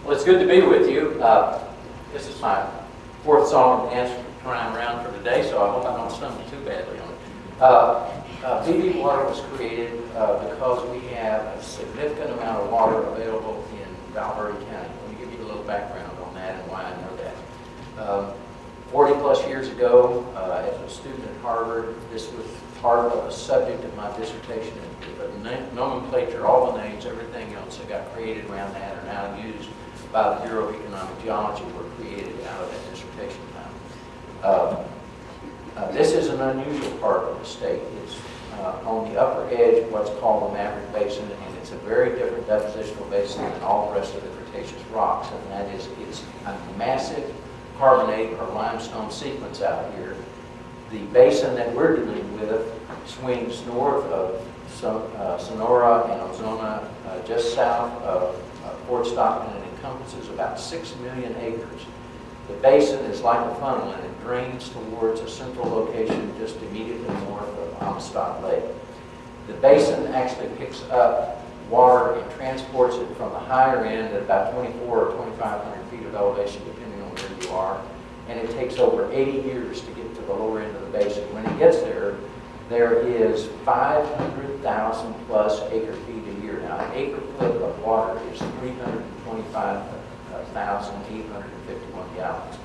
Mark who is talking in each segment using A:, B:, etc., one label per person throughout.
A: Well, it's good to be with you. This is my fourth song and dance time around for today, so I hope I don't stumble too badly on it. BB Water was created because we have a significant amount of water available in Valverde County. Let me give you a little background on that and why I know that. 40 plus years ago, as a student at Harvard, this was part of a subject of my dissertation. The nomenclature, all the names, everything else that got created around that are now used by the Bureau of Economic Geology were created out of that dissertation time. This is an unusual part of the state. It's on the upper edge of what's called the Maverick Basin, and it's a very different depositional basin than all the rest of the Cretaceous rocks, and that is it's a massive carbonate or limestone sequence out here. The basin that we're dealing with swings north of Sonora and Ozona, just south of Fort Stockton, and encompasses about 6 million acres. The basin is like a funnel, and it drains towards a central location just immediately north of Amistad Lake. The basin actually picks up water and transports it from the higher end at about 24 or 2,500 feet of elevation, depending on where you are, and it takes over 80 years to get to the lower end of the basin. When it gets there, there is 500,000 plus acre feet a year. Now, an acre foot of water is 325,851 gallons.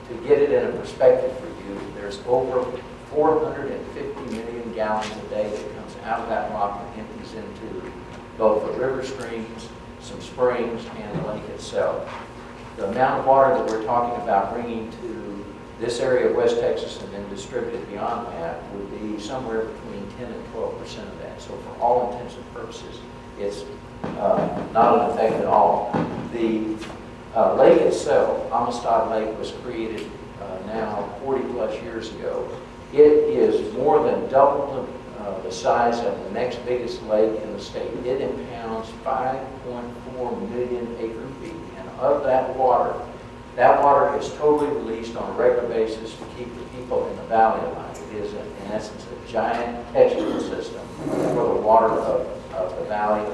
A: To get it in a perspective for you, there's over 450 million gallons a day that comes out of that rock and empties into both the river streams, some springs, and the lake itself. The amount of water that we're talking about bringing to this area of West Texas and then distributed beyond that would be somewhere between 10 and 12% of that. So for all intents and purposes, it's not an effect at all. The lake itself, Amistad Lake, was created now 40 plus years ago. It is more than double the size of the next biggest lake in the state. It impounds 5.4 million acre feet. And of that water is totally released on a regular basis to keep the people in the valley alive. It is, in essence, a giant catchment system for the water of the valley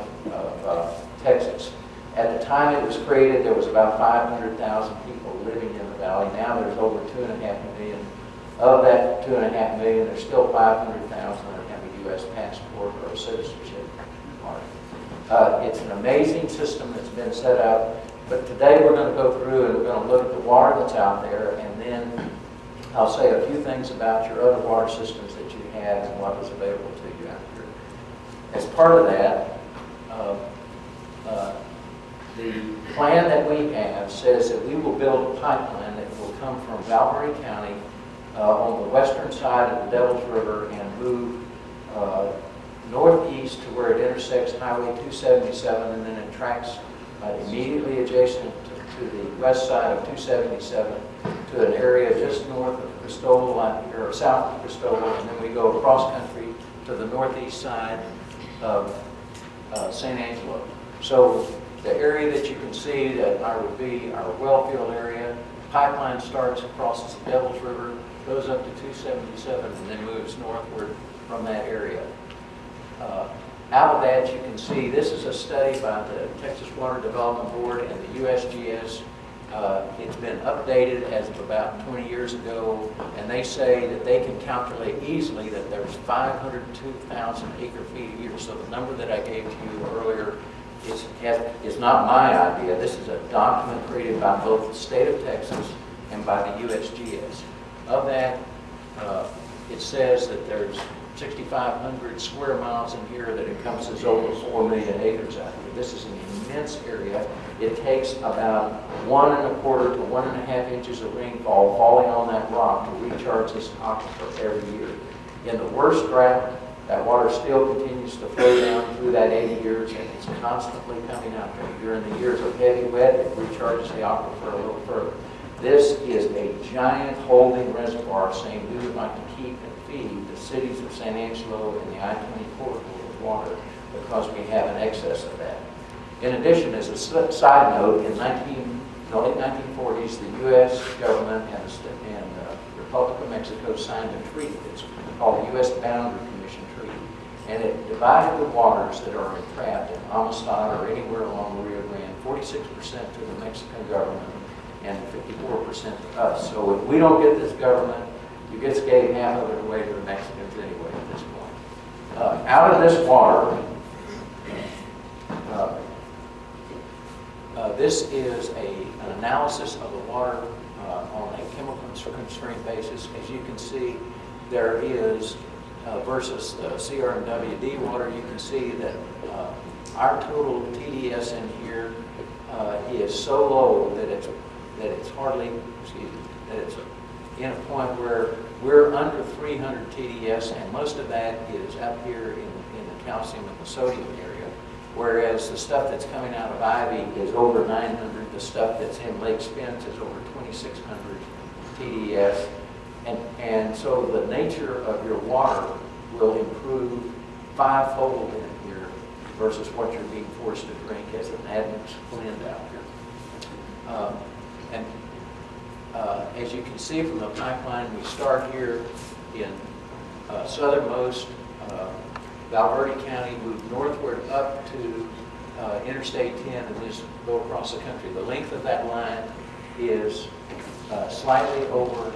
A: of Texas. At the time it was created, there was about 500,000 people living in the valley. Now there's over 2.5 million. Of that 2.5 million, there's still 500,000 that have a U.S. passport or a citizenship card. It's an amazing system that's been set up. But today we're going to go through and we're going to look at the water that's out there, and then I'll say a few things about your other water systems that you have and what is available to you out here. As part of that, the plan that we have says that we will build a pipeline that will come from Valverde County on the western side of the Devils River and move northeast to where it intersects Highway 277, and then it tracks immediately adjacent to the west side of 277 to an area just north of Cristobal, or south of Cristobal, and then we go across country to the northeast side of San Angelo. So the area that you can see that would be our wellfield area. Pipeline starts across the Devils River, goes up to 277, and then moves northward from that area. Out of that, you can see this is a study by the Texas Water Development Board and the USGS. It's been updated as of about 20 years ago, and they say that they can calculate easily that there's 502,000 acre feet a year. So the number that I gave to you earlier is not my idea. This is a document created by both the state of Texas and by the USGS. Of that, it says that there's 6,500 square miles in here that encompasses over 4 million acres out here. This is an immense area. It takes about 1 1/4 to 1 1/2 inches of rainfall falling on that rock to recharge this aquifer every year. In the worst drought, that water still continues to flow down through that 80 years, and it's constantly coming out there. During the years of heavy wet, it recharges the aquifer a little further. This is a giant holding reservoir saying we would like to keep and feed the cities of San Angelo and the I-20 corridor with water because we have an excess of that. In addition, as a side note, in the late 1940s, the U.S. government and the Republic of Mexico signed a treaty. It's called the U.S. Boundary Commission Treaty. and it divided the waters that are entrapped in Amistad or anywhere along the Rio Grande, 46% to the Mexican government and 54% to us. So if we don't get this government, you just gave half of it away to the Mexicans anyway at this point. Out of this water, this is an analysis of the water on a chemical constraint basis. As you can see, there is, versus the CR&WD water, you can see that our total TDS in here is so low that it's hardly, that it's in a point where we're under 300 TDS, and most of that is up here in the calcium and the sodium area, whereas the stuff that's coming out of Ivy is over 900, the stuff that's in Lake Spence is over 2,600 TDS, and so the nature of your water will improve fivefold in here versus what you're being forced to drink as an admixed blend out here. As you can see from the pipeline, we start here in southernmost Valverde County, move northward up to Interstate 10, and just go across the country. The length of that line is slightly over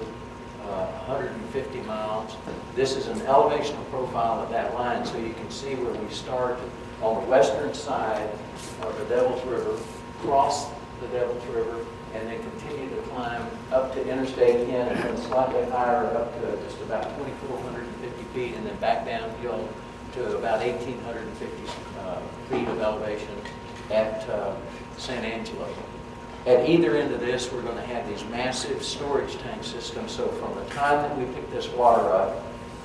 A: 150 miles. This is an elevational profile of that line, so you can see where we start on the western side of the Devil's River, cross the Devil's River, and then continue to climb up to Interstate 10, and then slightly higher up to just about 2,450 feet, and then back downhill to about 1,850 feet of elevation at San Angelo. At either end of this, we're going to have these massive storage tank systems. So from the time that we pick this water up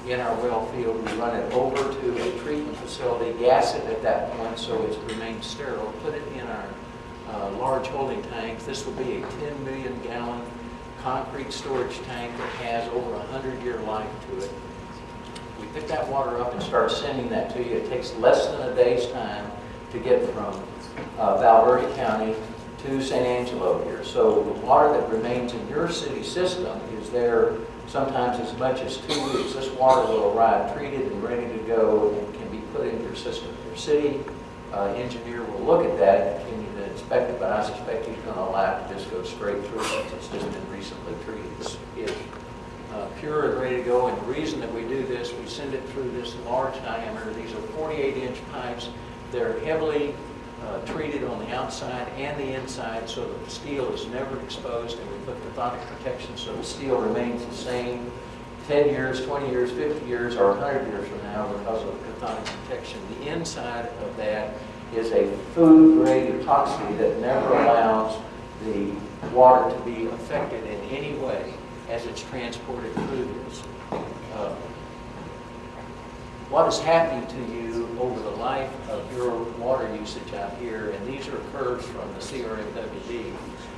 A: in our well field, we run it over to a treatment facility, gas it at that point so it remains sterile, put it in our large holding tanks. This will be a 10 million gallon concrete storage tank that has over a 100-year life to it. We pick that water up and start sending that to you. It takes less than a day's time to get from Valverde County to San Angelo here. So the water that remains in your city system is there sometimes as much as 2 weeks. This water will arrive treated and ready to go and can be put into your system. Your city engineer will look at that and continue to inspect it, but I suspect he's going to allow it to just go straight through since it's just been recently treated. It's pure and ready to go, and the reason that we do this, we send it through this large diameter. These are 48-inch pipes. They're heavily treated on the outside and the inside so that the steel is never exposed, and we put cathodic protection so the steel remains the same 10 years, 20 years, 50 years, or 100 years from now because of cathodic protection. The inside of that is a food-grade epoxy that never allows the water to be affected in any way as it's transported through this. What is happening to you over the life of your water usage out here, and these are curves from the CR&WD,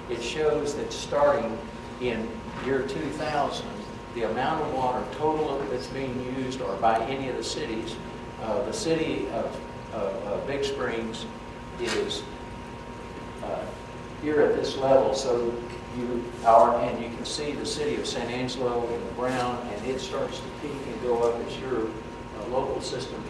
A: it shows that starting in year 2000, the amount of water total that's being used or by any of the cities, the city of Big Springs is here at this level, so and you can see the city of San Angelo in the brown, and it starts to peak and go up as your local systems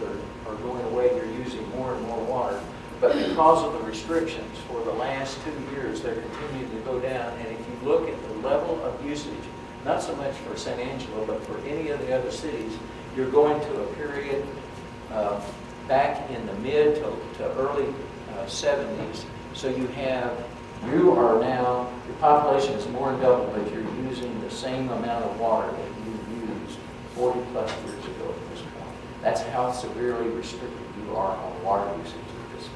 A: are going away. You're using more and more water. But because of the restrictions for the last 2 years, they're continuing to go down. And if you look at the level of usage, not so much for San Angelo, but for any of the other cities, you're going to a period back in the mid to early 70s. So you are now, your population is more than double, but you're using the same amount of water that you used 40 plus years ago at this point. That's how severely restricted you are on water usage at this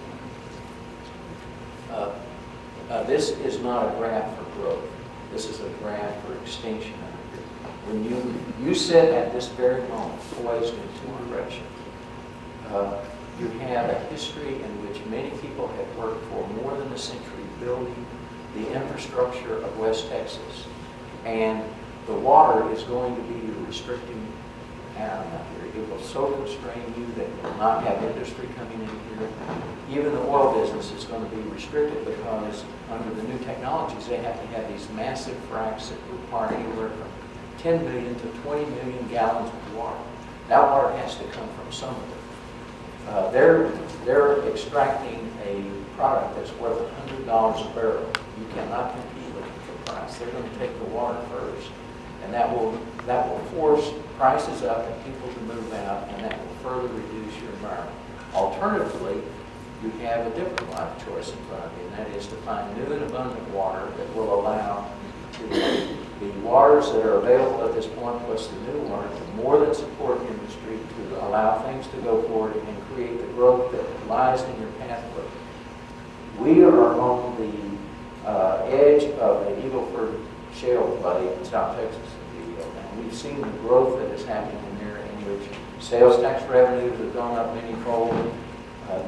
A: point. This is not a graph for growth. This is a graph for extinction. When you sit at this very moment poised in two directions, you have a history in which many people have worked for more than a century building the infrastructure of West Texas. And the water is going to be the restricting atom out here. It will so constrain you that you will not have industry coming in here. Even the oil business is going to be restricted because under the new technologies, they have to have these massive fracs that require anywhere from 10 million to 20 million gallons of water. That water has to come from somewhere. They're extracting a product that's worth $100 a barrel. You cannot compete with them for price. They're going to take the water first, and that will force prices up and people to move out, and that will further reduce your environment. Alternatively, you have a different line of choice in front of you, and that is to find new and abundant water that will allow the waters that are available at this point, plus the new water, to more than support industry, to allow things to go forward and create the growth that lies in your pathway. We are on the edge of the Eagle Ford shale play in South Texas, and we've seen the growth that is happening in there, in which sales tax revenues have gone up many-fold.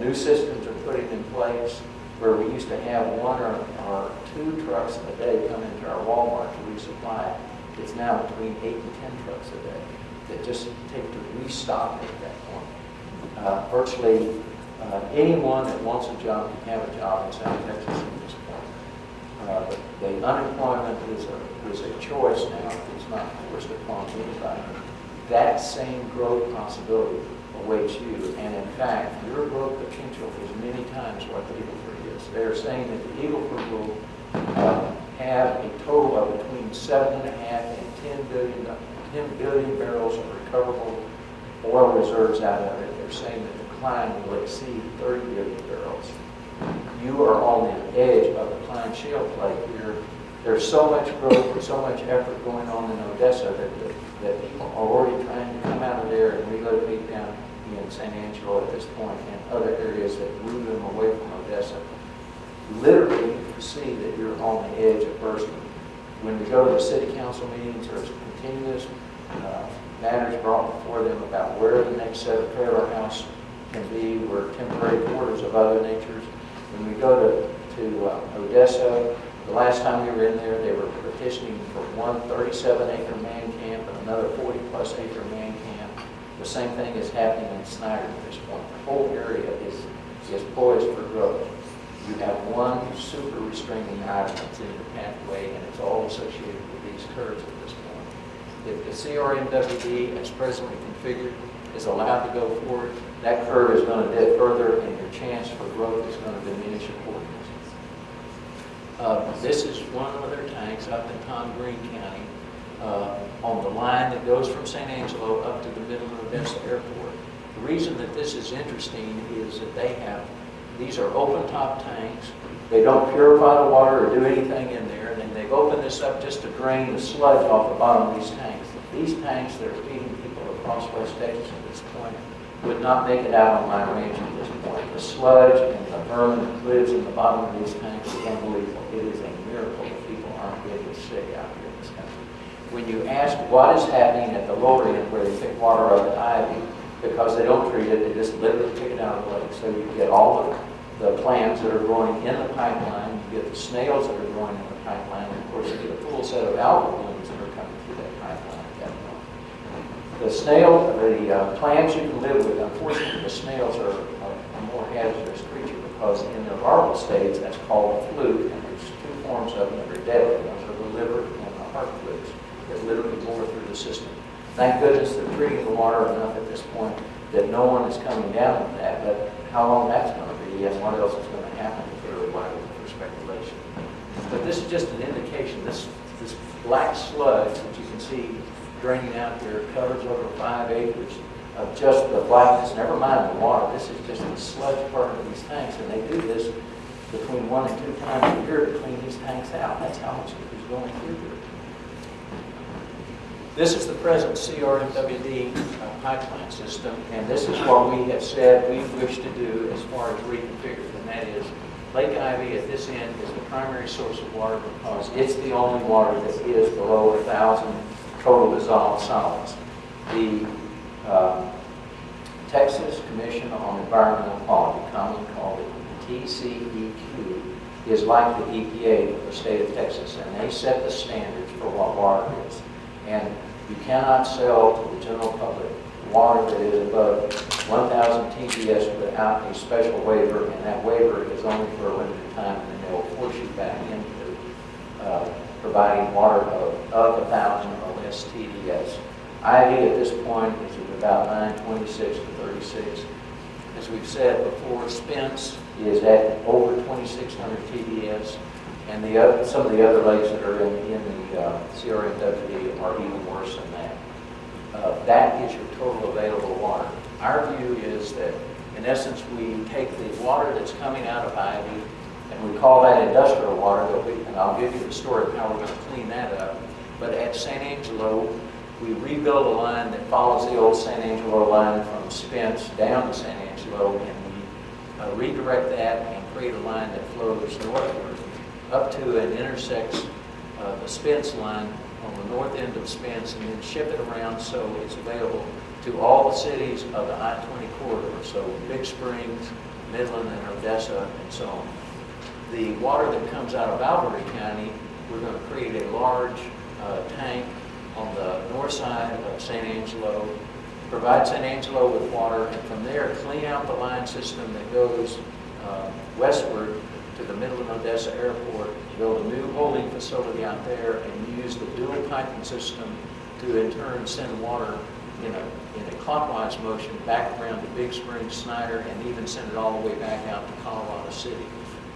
A: New systems are putting in place where we used to have one or two trucks a day come into our Walmart to resupply. It's now between 8 and 10 trucks a day that just take to restock it at that point. Virtually anyone that wants a job can have a job in South Texas at this point. The unemployment is a choice now. It's not forced upon anybody. That same growth possibility awaits you, and in fact, your growth potential is many times what the Eagle Ford is. They're saying that the Eagle Ford will have a total of between 7.5 and 10 billion barrels of recoverable oil reserves out of it. They're saying that the Cline will exceed 30 billion barrels. You are on the edge of the Cline shale play here. There's so much growth and so much effort going on in Odessa that people are already trying to come out of there and relocate down in San Angelo at this point and other areas that move them away from Odessa. Literally, you can see that you're on the edge of bursting. When we go to the city council meetings, there's continuous matters brought before them about where the next set of trailer house can be, where temporary quarters of other natures. When we go to Odessa, the last time we were in there, they were petitioning for one 37-acre man camp and another 40-plus acre man camp. The same thing is happening in Snyder at this point. The whole area is poised for growth. You have one super restraining item that's in your pathway, and it's all associated with these curves at this point. If the CRMWD, as presently configured, is allowed to go forward, that curve is going to dip further, and your chance for growth is going to diminish accordingly. This is one of their tanks up in Tom Green County on the line that goes from San Angelo up to the middle of Odessa Airport. The reason that this is interesting is that these are open top tanks. They don't purify the water or do anything in there, and then they've opened this up just to drain the sludge off the bottom of these tanks. These tanks that are feeding people across West Texas at this point would not make it out on my ranch at this point. The sludge and the vermin that lives in the bottom of these tanks is unbelievable. It is a miracle that people aren't getting sick out here in this country. When you ask what is happening at the lower end where they pick water up at Ivy, because they don't treat it, they just literally pick it out of the lake. So you get all the plants that are growing in the pipeline, you get the snails that are growing in the pipeline, and of course you get a full set of algal blooms that are coming through that pipeline at that point. The plants you can live with, unfortunately the snails are a more hazardous creature because in their larval stage that's called a fluke, and there's two forms of them that are deadly. Those are the liver and the heart flukes that literally bore through the system. Thank goodness they're treating the water enough at this point that no one is coming down with that, but how long that's going to be and what else is going to happen is really wide open for speculation. But this is just an indication. This black sludge that you can see draining out there covers over 5 acres of just the blackness, never mind the water. This is just the sludge part of these tanks, and they do this between 1 and 2 times a year to clean these tanks out. That's how much is going through here. This is the present CRMWD pipeline system, and this is what we have said we wish to do as far as reconfigured, and that is Lake Ivy at this end is the primary source of water because it's the only water that is below 1,000 total dissolved solids. The Texas Commission on Environmental Quality, commonly called it TCEQ, is like the EPA of the state of Texas, and they set the standards for what water is. And you cannot sell to the general public water that is above 1,000 TDS without a special waiver, and that waiver is only for a limited time, and then they will force you back into providing water of 1,000 or less TDS. Ivy at this point is at about 926 to 36. As we've said before, Spence is at over 2,600 TDS, and some of the other lakes that are in the CRMWD are even worse than that. That is your total available water. Our view is that, in essence, we take the water that's coming out of Ivy, and we call that industrial water, and I'll give you the story of how we're going to clean that up. But at San Angelo, we rebuild a line that follows the old San Angelo line from Spence down to San Angelo, and we redirect that and create a line that flows northward up to and intersects the Spence line on the north end of Spence, and then ship it around so it's available to all the cities of the I-20 corridor, so Big Springs, Midland, and Odessa, and so on. The water that comes out of Albury County, we're going to create a large tank on the north side of San Angelo, provide San Angelo with water, and from there clean out the line system that goes westward to the Midland Odessa Airport, build a new holding facility out there, and use the dual piping system to in turn send water in a clockwise motion back around to Big Springs, Snyder, and even send it all the way back out to Colorado City.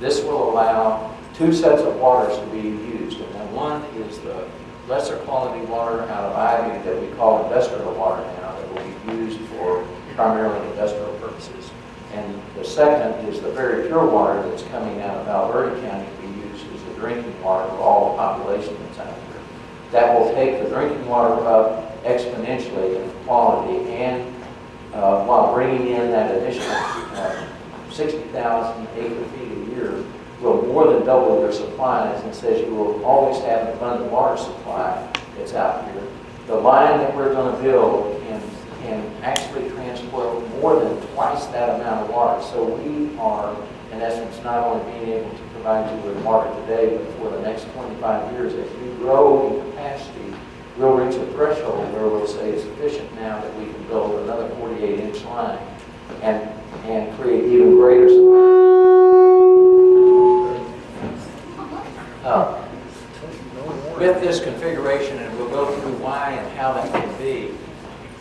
A: This will allow two sets of waters to be used, and then one is the lesser quality water out of Ivy that we call industrial water now, that will be used for primarily industrial purposes. And the second is the very pure water that's coming out of Alberta County to be used as the drinking water for all the population that's out here. That will take the drinking water up exponentially in quality, and while bringing in that additional 60,000 acre-feet a year, will more than double your supplies, and says you will always have an abundant water supply that's out here. The line that we're going to build can actually transport more than twice that amount of water. So we are, in essence, not only being able to provide you with water today, but for the next 25 years, as we grow in capacity, we'll reach a threshold where we'll say it's sufficient now that we can build another 48-inch line and create even greater supply. With this configuration, and we'll go through why and how that can be,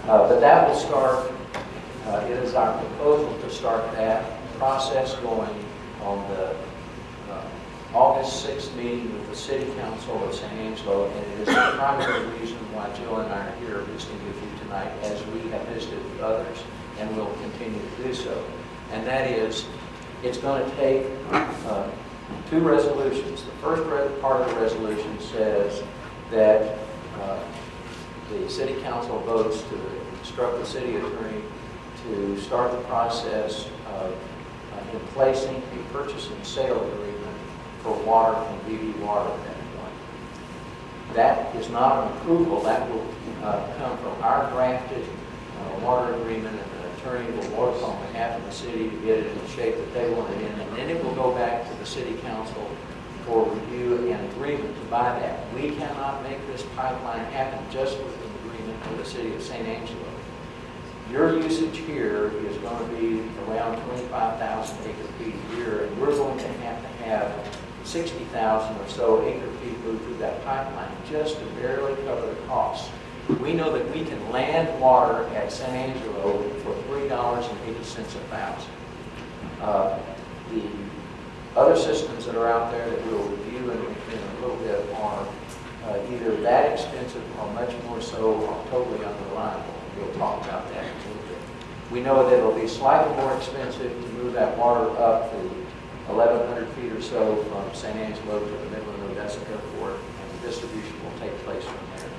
A: but that will start, it is our proposal to start that process going on the August 6th meeting with the City Council of San Angelo, and it is the primary reason why Jill and I are here visiting with you tonight, as we have visited with others, and will continue to do so. And that is, it's going to take two resolutions. The first part of the resolution says that the City Council votes to instruct the City Attorney to start the process of in placing a purchase and sale agreement for water and BV water at that point. That is not an approval. That will come from our drafted water agreement, and the attorney will work on behalf of the city to get it in the shape that they want it in, and then it will go back to the City Council for review and agreement to buy that. We cannot make this pipeline happen just with an agreement with the City of San Angelo. Your usage here is going to be around 25,000 acre-feet a year, and we're going to have 60,000 or so acre-feet moved through that pipeline just to barely cover the costs. We know that we can land water at San Angelo for $3.80 a thousand. The other systems that are out there that we'll review in a little bit are either that expensive or much more so or totally unreliable. We'll talk about that in a little bit. We know that it'll be slightly more expensive to move that water up the 1,100 feet or so from San Angelo to the Midland Odessa Airport, and the distribution will take place from there.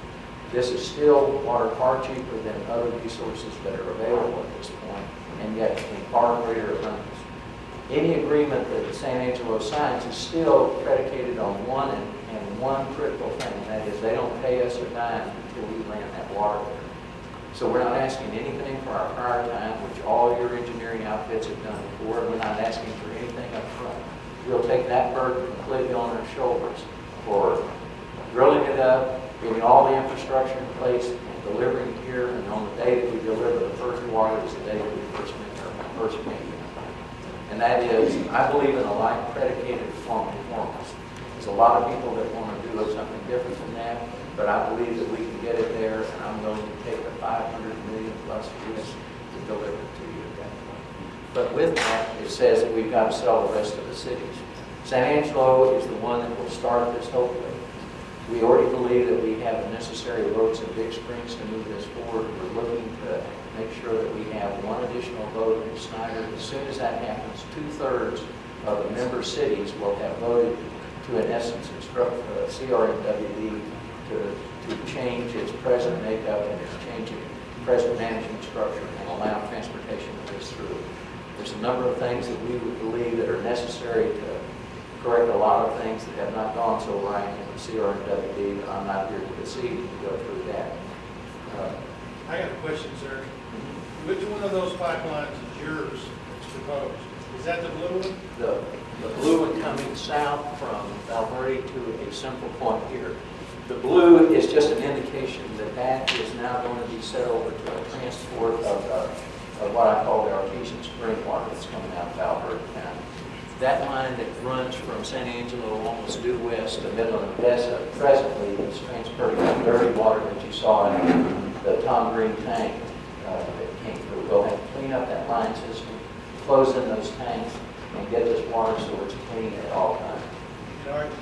A: This is still water far cheaper than other resources that are available at this point, and yet in far greater abundance. Any agreement that San Angelo signs is still predicated on one critical thing, and that is they don't pay us a dime until we land that water there. So we're not asking anything for our prior time, which all your engineering outfits have done before. We're not asking for anything up front. We'll take that burden completely on our shoulders for drilling it up, getting all the infrastructure in place, and delivering here. And on the day that we deliver the first water is the day that we first make it. And that is, I believe in a life predicated upon performance. There's a lot of people that want to do something different than that, but I believe that we can get it there, and I'm willing to take the $500 million plus risk to deliver it to you at that point. But with that, it says that we've got to sell the rest of the cities. San Angelo is the one that will start this, hopefully. We already believe that we have the necessary votes in Big Springs to move this forward. We're looking to make sure that we have one additional vote in Snyder. As soon as that happens, 2/3 of the member cities will have voted to, in essence, instruct CRMWD to change its present makeup and its changing present management structure and allow transportation to pass through. There's a number of things that we would believe that are necessary to correct a lot of things that have not gone so right in the CRMWD, but I'm not here this evening to go through that.
B: I got a question, sir. Which one of those pipelines is yours that's proposed? Is that the blue one?
A: The blue one coming south from Valverde to a central point here. The blue is just an indication that that is now going to be set over to a transport of what I call the artesian spring water that's coming out of Valverde County. That line that runs from San Angelo almost due west to Midland, Odessa presently is transporting the dirty water that you saw in the Tom Green tank that came through. We'll have to clean up that line system, close in those tanks, and get this water so it's clean at all times.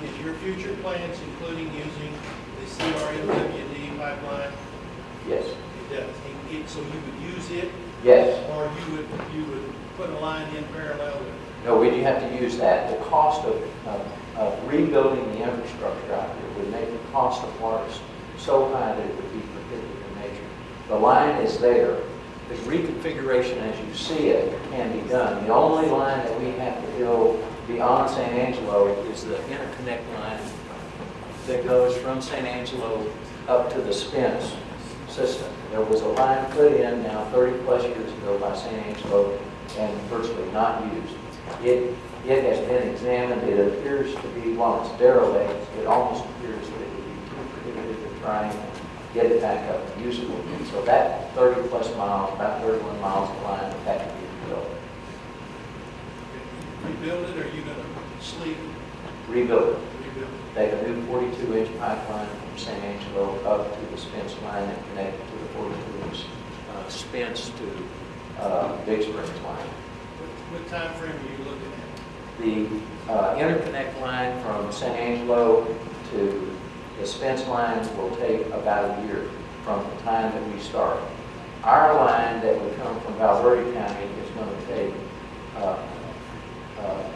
B: Is your future plans including using the CRMWD pipeline?
A: Yes.
B: It does. So you would use it?
A: Yes.
B: Or you would put a line in parallel with it?
A: No, we do have to use that. The cost of rebuilding the infrastructure out here would make the cost of water so high that it would be prohibitive in nature. The line is there. The reconfiguration as you see it can be done. The only line that we have to build beyond San Angelo is the interconnect line that goes from San Angelo up to the Spence system. There was a line put in now 30 plus years ago by San Angelo and virtually not used. It has been examined. It appears to be, while it's derelict, it almost appears that it would be too prohibitive to try and get it back up and usable again. So that 30 plus miles, about 31 miles of line would have to be rebuilt.
B: Rebuild it, or are you going to sleep?
A: Rebuild it.
B: Rebuild it.
A: Take a new 42-inch pipeline from San Angelo up to the Spence line and connect it to the 42-inch Spence to Big Springs line.
B: What time frame are you looking at?
A: The interconnect line from San Angelo to the Spence line will take about a year from the time that we start. Our line that would come from Valverde County is going to take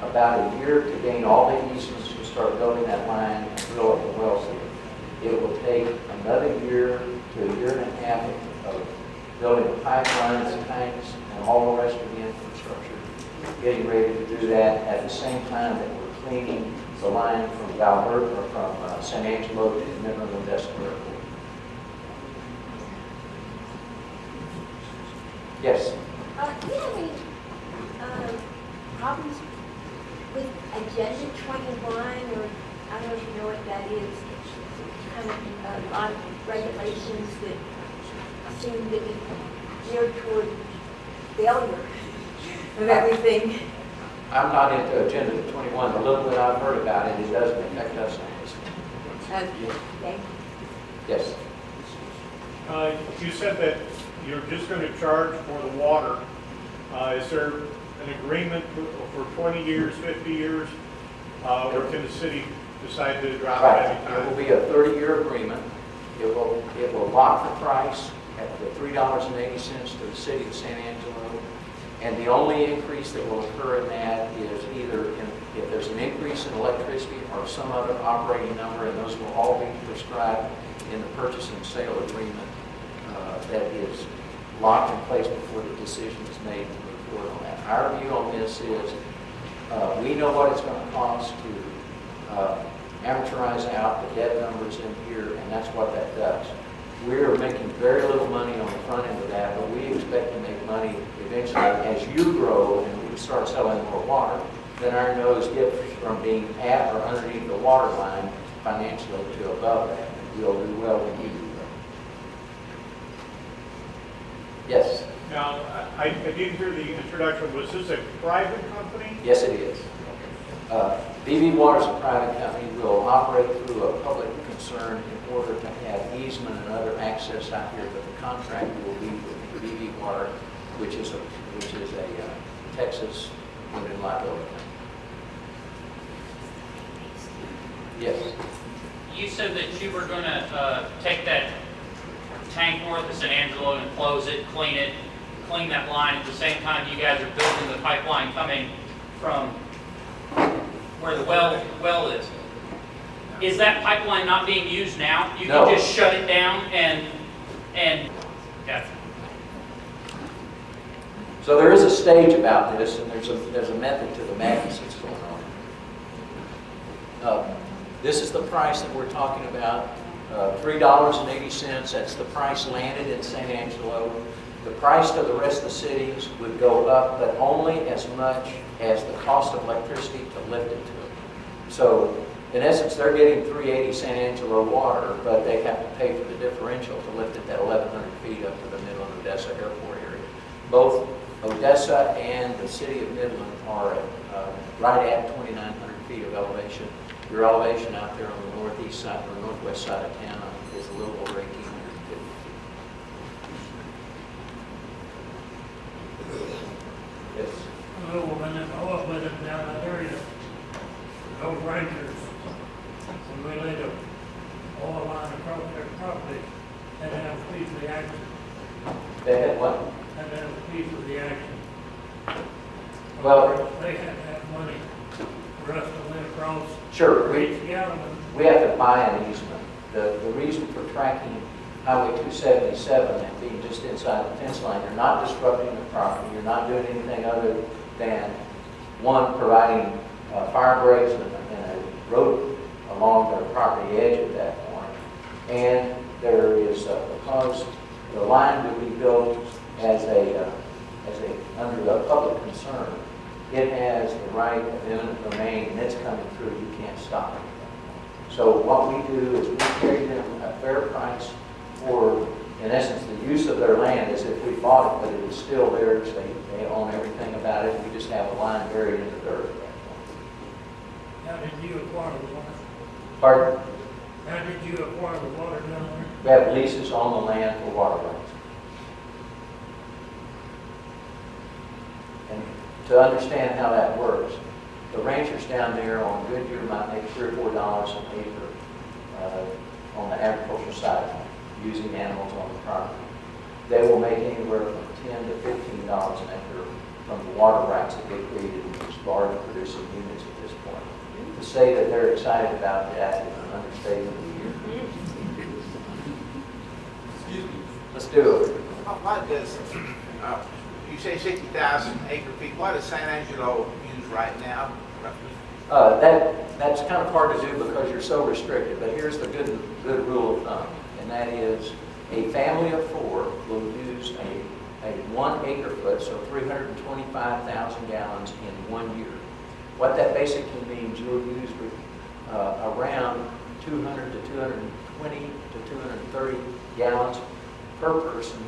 A: about a year to gain all the easements to start building that line and drill up the wells there. It will take another year to a year and a half of building the pipelines and tanks and all the rest of the infrastructure, getting ready to do that at the same time that we're cleaning the line from Valverde or from San Angelo to Midland, Odessa Airport. Yes.
C: Do you have any problems with Agenda 21, or I don't know if you know what that is? It's kind of a lot of regulations that seem to be geared toward failure of everything.
A: I'm not into Agenda 21. The little that I've heard about it, it doesn't affect us on this.
C: Okay.
A: Yes.
D: You said that you're just going to charge for the water. Is there an agreement for 20 years, 50 years, or can the city decide to drop it
A: Right.
D: any time?
A: It will be a 30-year agreement. It will lock the price at the $3.80 to the city of San Angelo. And the only increase that will occur in that is either if there's an increase in electricity or some other operating number, and those will all be prescribed in the purchase and sale agreement that is locked in place before the decision is made to move forward on that. Our view on this is we know what it's going to cost to amortize out the debt numbers in here, and that's what that does. We're making very little money on the front end of that, but we expect to make money eventually as you grow and we start selling more water. Then our nose gets from being at or underneath the water line financially to above that. We'll do well when you do well. Yes?
D: Now, I didn't hear the introduction. Was this a private company?
A: Yes, it is. BV Water is a private company. We'll operate through a public concern in order to have easement and other access out here, but the contract will be with BV Water, which is a Texas Limited Liability Company. Yes.
E: You said that you were going to take that tank north of San Angelo and close it, clean that line at the same time you guys are building the pipeline coming from where the well is. Is that pipeline not being used now? You
A: No.
E: can just shut it down and yeah.
A: So there is a stage about this, and there's a method to the madness that's going on. This is the price that we're talking about, $3.80. That's the price landed in San Angelo. The price to the rest of the cities would go up, but only as much as the cost of electricity to lift it to them. So, in essence, they're getting $3.80 San Angelo water, but they have to pay for the differential to lift it that 1,100 feet up to the Midland Odessa airport area. Both Odessa and the city of Midland are right at 2,900 feet of elevation. Your elevation out there on the northeast side or northwest side of town is a little over 1,850 feet. Yes.
F: Oh, when the oil went up down that area, those rangers, when we laid a oil line across their property, had to have a piece of the action,
A: They had what?
F: had to have a piece of the action.
A: Well,
F: They had to have money for us to win across.
A: sure.
F: Reach Galvin.
A: We have to buy an easement. The reason for tracking Highway 277 and being just inside the fence line, you're not disrupting the property. You're not doing anything other than, one, providing fire breaks and a road along their property edge at that point. And there is, because the line would be built as under a public concern, it has the right of eminent domain, and it's coming through. You can't stop it. So what we do is we carry them a fair price for, in essence, the use of their land as if we bought it, but it is still theirs. They own everything about it. We just have a line buried in the dirt.
F: How did you acquire the water?
A: Pardon?
F: How did you acquire the water down there?
A: We have leases on the land for water rights. And to understand how that works, the ranchers down there on Goodyear might make $3 or $4 an acre on the agricultural side, using animals on the property. They will make anywhere from $10 to $15 an acre from the water rights that they created in these large producing units at this point. To say that they're excited about that is an understatement of the year.
G: Excuse me.
A: Let's do it.
G: What does, you say 60,000 acre feet, what does San Angelo use right now, roughly?
A: That's kind of hard to do because you're so restricted, but here's the good rule of thumb, and that is a family of 4 will use a 1 acre foot, so 325,000 gallons in 1 year. What that basically means, you'll use around 200 to 220 to 230 gallons per person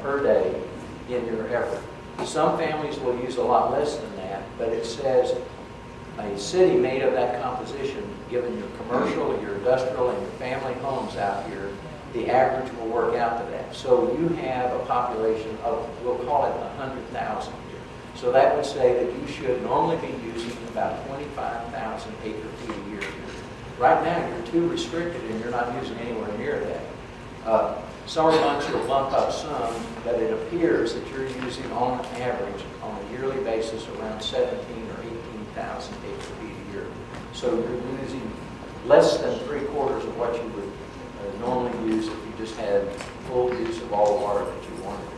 A: per day in your effort. Some families will use a lot less than that, but it says a city made of that composition, given your commercial, your industrial, and your family homes out here, the average will work out to that. So you have a population of, we'll call it 100,000 here. So that would say that you should normally be using about 25,000 acre feet a year. Right now, you're too restricted and you're not using anywhere near that. Summer months you'll bump up some, but it appears that you're using on average, on a yearly basis, around 17 or 18,000 acre feet a year. So you're using less than 3/4 of what you would normally use if you just had full use of all the water that you wanted.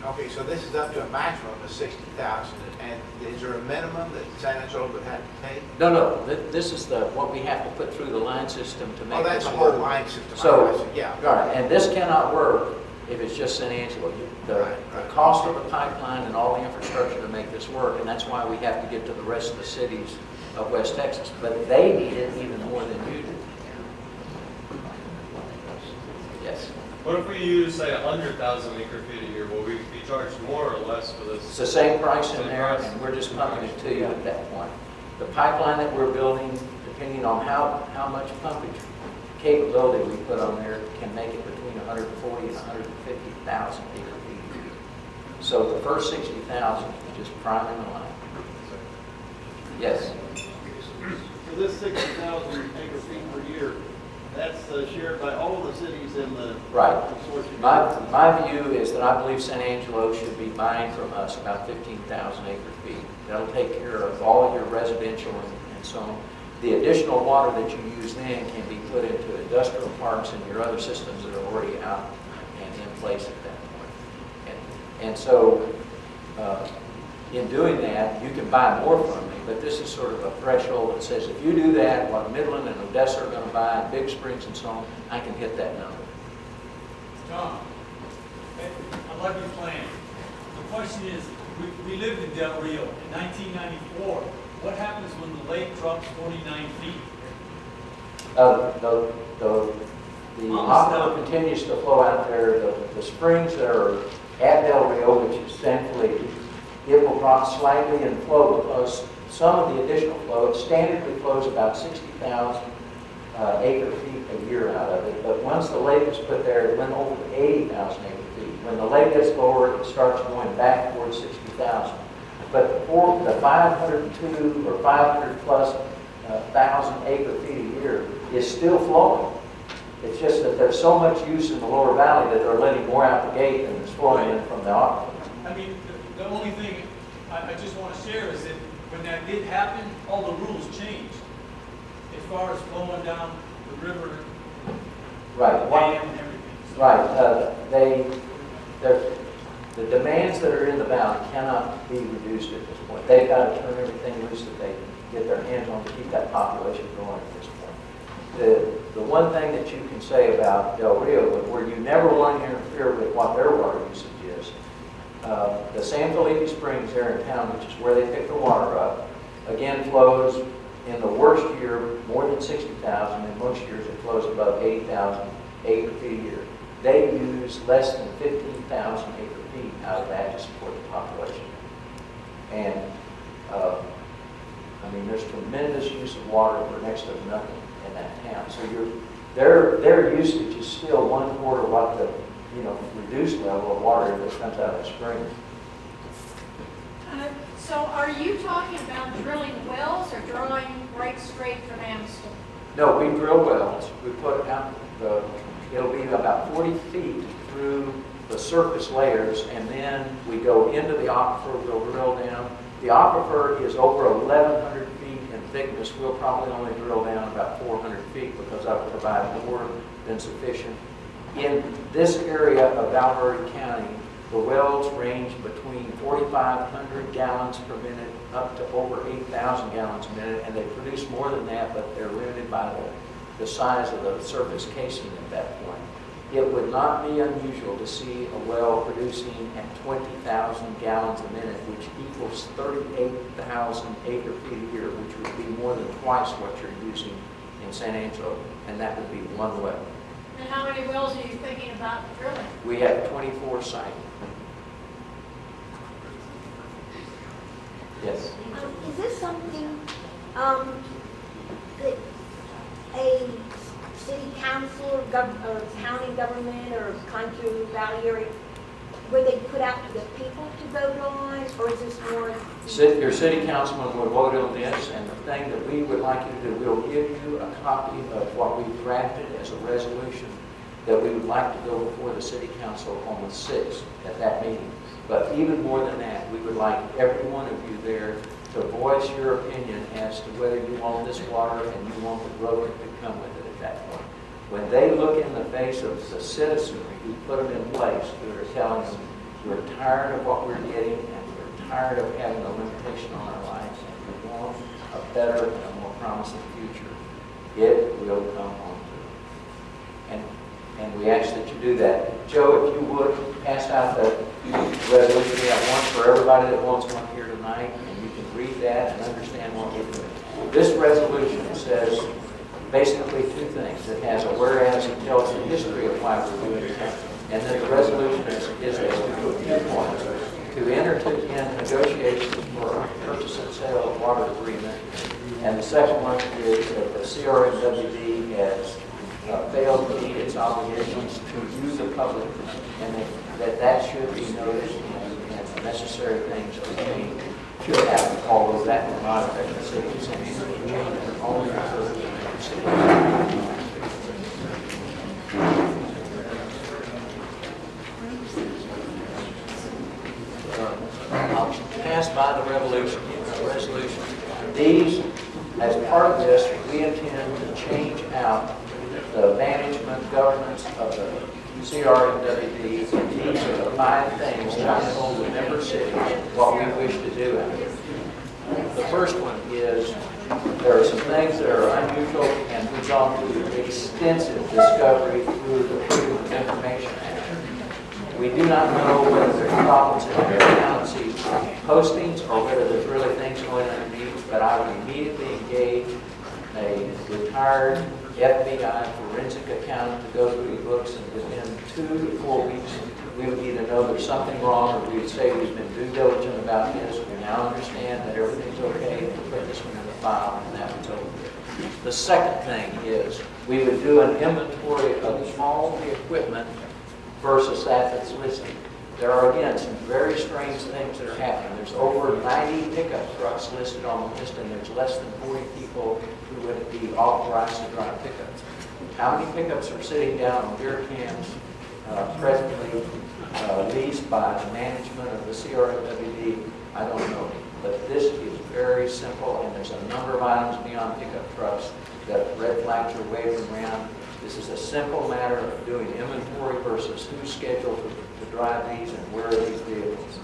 G: Okay, so this is up to a maximum of 60,000, and is there a minimum that San Angelo would have to pay?
A: No. This is what we have to put through the line system to make
G: Oh, that's
A: this
G: a whole
A: work.
G: line system.
A: So,
G: yeah.
A: right, and this cannot work if it's just San Angelo. The cost of the pipeline and all the infrastructure to make this work, and that's why we have to get to the rest of the cities of West Texas. But they need it even more than you do. Yes.
H: What if we use, say, 100,000 acre feet a year? Will we be charged more or less for this?
A: It's the same price in
H: Same
A: there,
H: price.
A: and we're just pumping it to you at that point. The pipeline that we're building, depending on how much pumpage capability we put on there, can make it between 140 and 150,000 acre feet a year. So the first 60,000 is just priming the line. Yes.
I: So this 60,000 acre feet per year, that's shared by all the cities in the
A: Right.
I: consortium?
A: My view is that I believe San Angelo should be buying from us about 15,000 acre feet. That'll take care of all of your residential and so on. The additional water that you use then can be put into industrial parks and your other systems that are already out and in place at that point. And so, in doing that, you can buy more from me, but this is sort of a threshold that says if you do that, what Midland and Odessa are going to buy, and Big Springs and so on, I can hit that number.
J: Tom, I love your plan. The question is, we lived in Del Rio in 1994. What happens when the lake drops 49 feet?
A: The aquifer continues to flow out there. The springs that are at Del Rio, which is thankfully, it will drop slightly in flow because some of the additional flow, it standardly flows about 60,000 acre feet a year out of it. But once the lake is put there, it went over 80,000 acre feet. When the lake gets lower, it starts going back towards 60,000. But for the 502 or 500 plus thousand acre feet a year is still flowing. It's just that there's so much use in the lower valley that they're letting more out the gate than is flowing in from the aquifer.
J: I mean, the only thing I just want to share is that when that did happen, all the rules changed as far as flowing down the river,
A: Right.
J: dam and everything. So-
A: Right. The demands that are in the valley cannot be reduced at this point. They've got to turn everything loose that they can get their hands on to keep that population going at this point. The one thing that you can say about Del Rio, where you never want to interfere with what their water usage is, the San Felipe Springs there in town, which is where they pick the water up, again flows in the worst year more than 60,000. In most years it flows above 80,000 acre feet a year. They use less than 15,000 acre feet out of that to support the population. And I mean, there's tremendous use of water for next to nothing in that town. So their usage is still 1/4 what the reduced level of water that comes out of the spring.
K: So are you talking about drilling wells or drawing right straight from Amstel?
A: No, we drill wells. We put out it'll be about 40 feet through the surface layers, and then we go into the aquifer, we'll drill down. The aquifer is over 1,100 feet in thickness. We'll probably only drill down about 400 feet because that will provide more than sufficient. In this area of Val Verde County, the wells range between 4,500 gallons per minute up to over 8,000 gallons a minute, and they produce more than that, but they're limited by the size of the surface casing at that point. It would not be unusual to see a well producing at 20,000 gallons a minute, which equals 38,000 acre feet a year, which would be more than twice what you're using in San Angelo, and that would be one well.
K: And how many wells are you thinking about drilling?
A: We have 24 sites. Yes.
C: Is this something that a city council or county government or country valley area, where they put out to the people to vote on, or is this more?
A: Your city councilman will vote on this, and the thing that we would like you to do, we'll give you a copy of what we drafted as a resolution that we would like to go before the city council on the 6th at that meeting. But even more than that, we would like every one of you there to voice your opinion as to whether you want this water and you want the growth that could come with it at that point. When they look in the face of the citizenry who put them in place, who are telling them, we're tired of what we're getting and we're tired of having a limitation on our lives and we want a better and a more promising future, it will come home to them. And we ask that you do that. Joe, if you would, pass out the resolution. We have one for everybody that wants one here tonight, and you can read that and understand what we're doing. This resolution says basically two things. It has a whereas, it tells the history of why we're doing it, and then the resolution is as to a few points. To enter in negotiations for a purchase and sale of water agreement, and the second one is that the CRMWD has failed to meet its obligations to you, the public, and that should be noted and necessary things should happen, although that will not affect the city of San Diego. Only refer to the city. I'll pass by the resolution. These, as part of this, we intend to change out the management governance of the CRMWD. These are the 5 things that I told the member cities what we wish to do. The first one is there are some things that are unusual, and we've gone through extensive discovery through the Freedom of Information Act. We do not know whether there's problems in their accountancy postings or whether there's really things going underneath, but I would immediately engage a retired FBI forensic accountant to go through the books, and within 2 to 4 weeks, we would either know there's something wrong, or we would say we've been due diligent about this, we now understand that everything's okay, and we'll put this one in the file, and that one's over. The second thing is we would do an inventory of all the equipment versus that's listed. There are, again, some very strange things that are happening. There's over 90 pickup trucks listed on the list, and there's less than 40 people who would be authorized to drive pickups. How many pickups are sitting down on beer cans presently leased by the management of the CRWD? I don't know. But this is very simple, and there's a number of items beyond pickup trucks that red flags are waving around. This is a simple matter of doing inventory versus who's scheduled to drive these and where are these vehicles.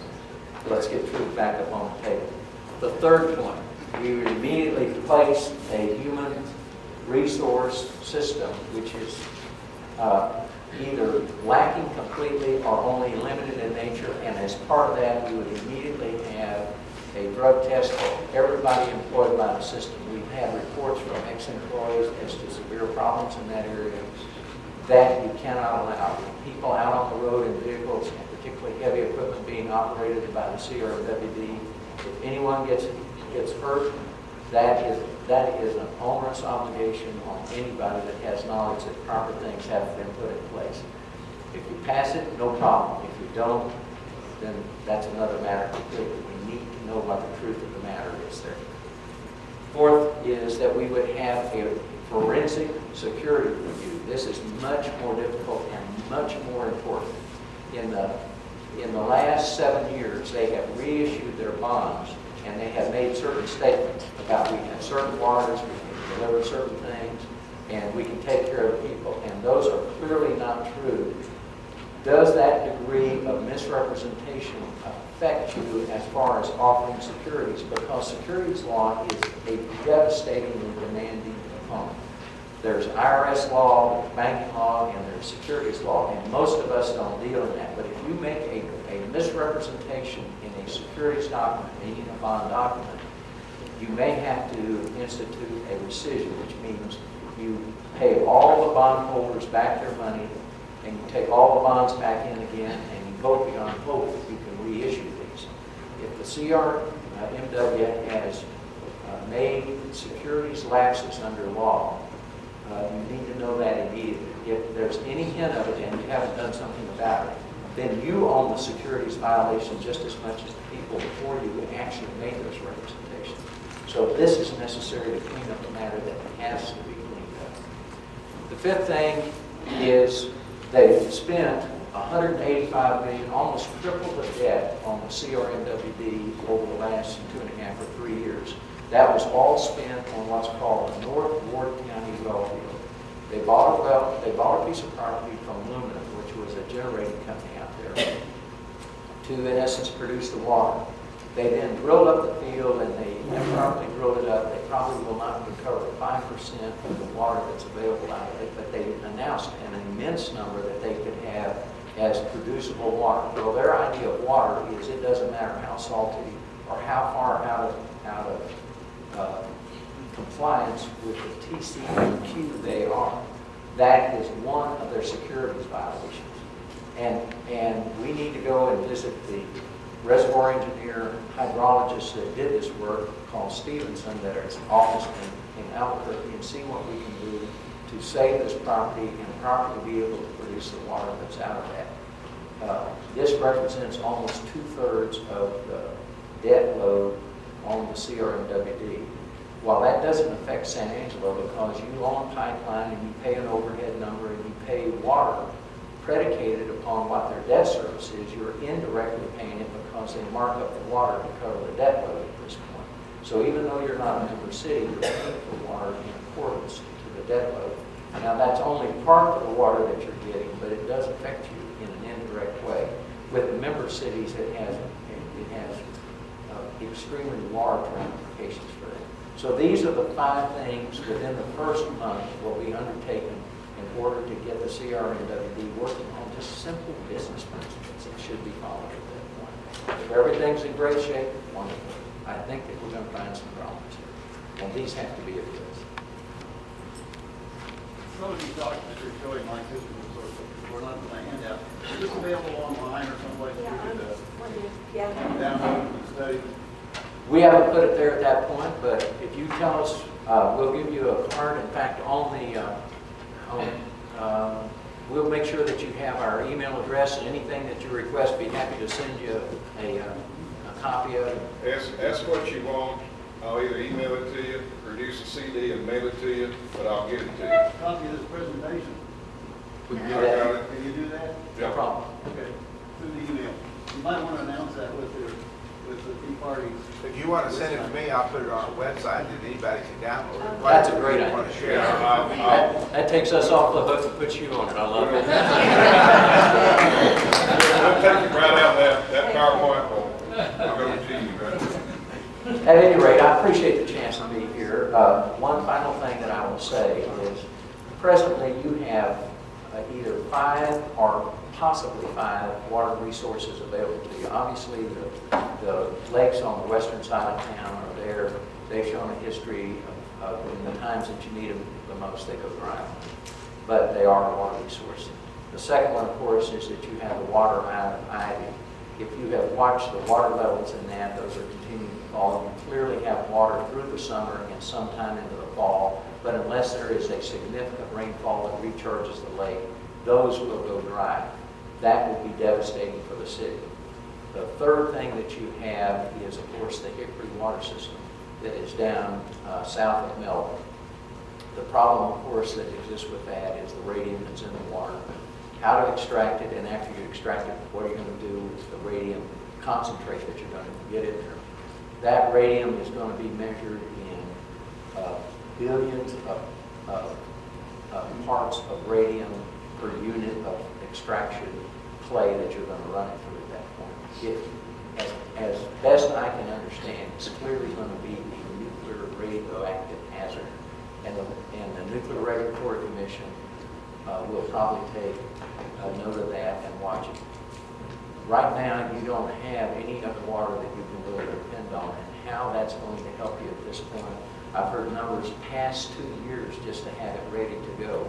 A: Let's get truth back up on the table. The third point, we would immediately place a human resource system which is either lacking completely or only limited in nature, and as part of that, we would immediately have a drug test for everybody employed by the system. We've had reports from ex-employees as to severe problems in that area that you cannot allow. People out on the road in vehicles, and particularly heavy equipment being operated by the CRWD, if anyone gets hurt, that is an onerous obligation on anybody that has knowledge that proper things have been put in place. If you pass it, no problem. If you don't, then that's another matter completely. We need to know what the truth of the matter is there. Fourth is that we would have a forensic security review. This is much more difficult and much more important. In the last 7 years, they have reissued their bonds, and they have made certain statements about we have certain waters, we can deliver certain things, and we can take care of the people. And those are clearly not true. Does that degree of misrepresentation affect you as far as offering securities? Because securities law is a devastatingly demanding component. There's IRS law, there's banking law, and there's securities law, and most of us don't deal in that. But if you make a misrepresentation in a securities document, meaning a bond document, you may have to institute a rescission, which means you pay all the bondholders back their money, and you take all the bonds back in again, and you hope beyond hope that you can reissue these. If the CRMW has made securities lapses under law, you need to know that immediately. If there's any hint of it and you haven't done something about it, then you own the securities violation just as much as the people before you who actually made those representations. So this is necessary to clean up a matter that has to be cleaned up. The fifth thing is they've spent $185 million, almost triple the debt on the CRMWD over the last 2.5 or 3 years. That was all spent on what's called a North Ward County well field. They bought a piece of property from Lumina, which was a generating company out there, to in essence produce the water. They then drilled up the field, and they improperly drilled it up. They probably will not recover 5% of the water that's available out of it, but they announced an immense number that they could have as producible water. Well, their idea of water is it doesn't matter how salty or how far out of compliance with the TCEQ they are. That is one of their securities violations. And we need to go and visit the reservoir engineer hydrologist that did this work, called Stevenson, that is office in Albuquerque, and see what we can do to save this property and properly be able to produce the water that's out of that. This represents almost 2/3 of the debt load on the CRMWD. While that doesn't affect San Angelo because you own pipeline and you pay an overhead number and you pay water predicated upon what their debt service is, you're indirectly paying it because they mark up the water to cover the debt load at this point. So even though you're not a member city, you're paying for water in accordance to the debt load. Now that's only part of the water that you're getting, but it does affect you in an indirect way. With the member cities, it has extremely large ramifications for them. So these are the 5 things within the first month will be undertaken in order to get the CRMWD working on just simple business principles that should be followed at that point. If everything's in great shape, wonderful. I think that we're going to find some problems here, and these have to be addressed.
I: Some of these documents are showing like this one, we're not going to hand out. Is this available online or someplace
C: Yeah,
I: you could
C: yeah.
I: download and study?
A: We haven't put it there at that point, but if you tell us, we'll give you a card. In fact, we'll make sure that you have our email address and anything that you request, be happy to send you a copy of it.
L: Ask what you want. I'll either email it to you, produce a CD and mail it to you, but I'll get it to you.
I: Copy of this presentation.
A: We can do
L: I
A: that.
L: got it.
I: Can you do that?
A: No problem.
I: Okay, through the email. You might want to announce that with the key parties.
G: If you want to send it to me, I'll put it on our website and anybody can download it.
A: That's a great
G: If you want to
A: idea.
G: share it.
A: That takes us off the hook and puts you on it. I love it.
L: We'll take it right out of that PowerPoint. I'll go to you.
A: At any rate, I appreciate the chance to be here. One final thing that I will say is presently you have either 5 or possibly 5 water resources available to you. Obviously, the lakes on the western side of town are there. They've shown a history of in the times that you need them the most, they go dry. But they are a water resource. The second one, of course, is that you have the water out of Ivy. If you have watched the water levels in that, those are continuing to fall. You clearly have water through the summer and sometime into the fall, but unless there is a significant rainfall that recharges the lake, those will go dry. That would be devastating for the city. The third thing that you have is, of course, the Hickory water system that is down south of Melbourne. The problem, of course, that exists with that is the radium that's in the water. How to extract it, and after you extract it, what are you going to do with the radium concentrate that you're going to get in there? That radium is going to be measured in billions of parts of radium per unit of extraction clay that you're going to run it through at that point. As best I can understand, it's clearly going to be a nuclear radioactive hazard, and the Nuclear Regulatory Commission will probably take note of that and watch it. Right now, you don't have any other water that you can really depend on, and how that's going to help you at this point. I've heard numbers past 2 years just to have it ready to go.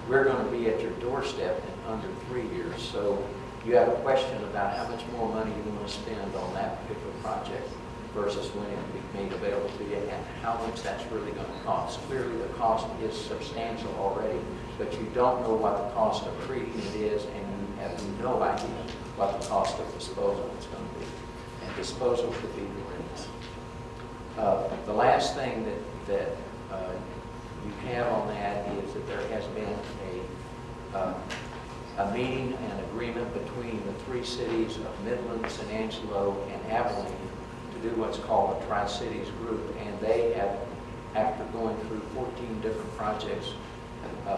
A: We're going to be at your doorstep in under 3 years, so you have a question about how much more money you want to spend on that particular project versus when it will be made available to you and how much that's really going to cost. Clearly, the cost is substantial already, but you don't know what the cost of treating it is, and you have no idea what the cost of disposal is going to be. And disposal could be horrendous. The last thing that you have on that is that there has been a meeting and agreement between the 3 cities of Midland, San Angelo, and Abilene to do what's called a Tri-Cities group, and they have, after going through 14 different projects,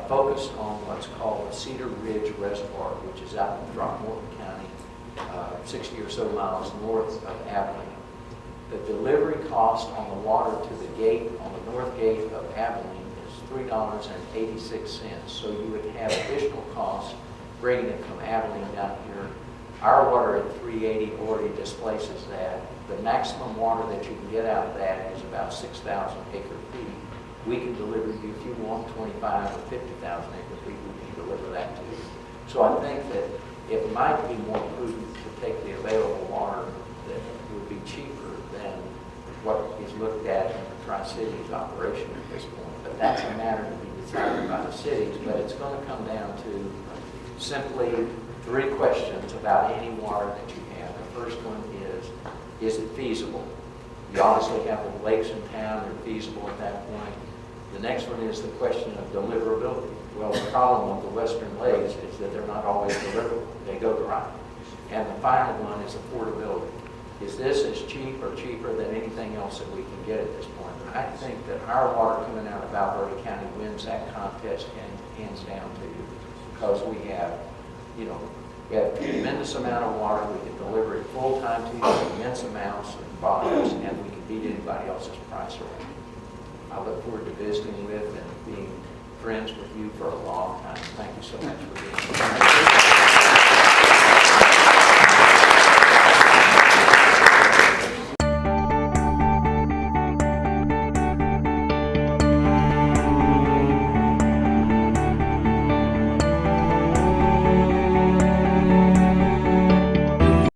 A: focused on what's called the Cedar Ridge Reservoir, which is out in Throckmorton County, 60 or so miles north of Abilene. The delivery cost on the water to the gate, on the north gate of Abilene, is $3.86. So you would have additional costs bringing it from Abilene down here. Our water at 380 already displaces that. The maximum water that you can get out of that is about 6,000 acre-feet. We can deliver you, if you want 25 or 50,000 acre-feet, we can deliver that to you. So I think that it might be more prudent to take the available water that would be cheaper than what is looked at in the Tri-Cities operation at this point. But that's a matter to be decided by the cities, but it's going to come down to simply 3 questions about any water that you have. The first one is it feasible? You obviously have the lakes in town, they're feasible at that point. The next one is the question of deliverability. Well, the problem with the western lakes is that they're not always deliverable. They go dry. And the final one is affordability. Is this as cheap or cheaper than anything else that we can get at this point? I think that our water coming out of Valverde County wins that contest hands down to you, because we have, you know, we have a tremendous amount of water. We can deliver it full-time to you in immense amounts of volumes, and we can beat anybody else's price around. I look forward to visiting with and being friends with you for a long time. Thank you so much for being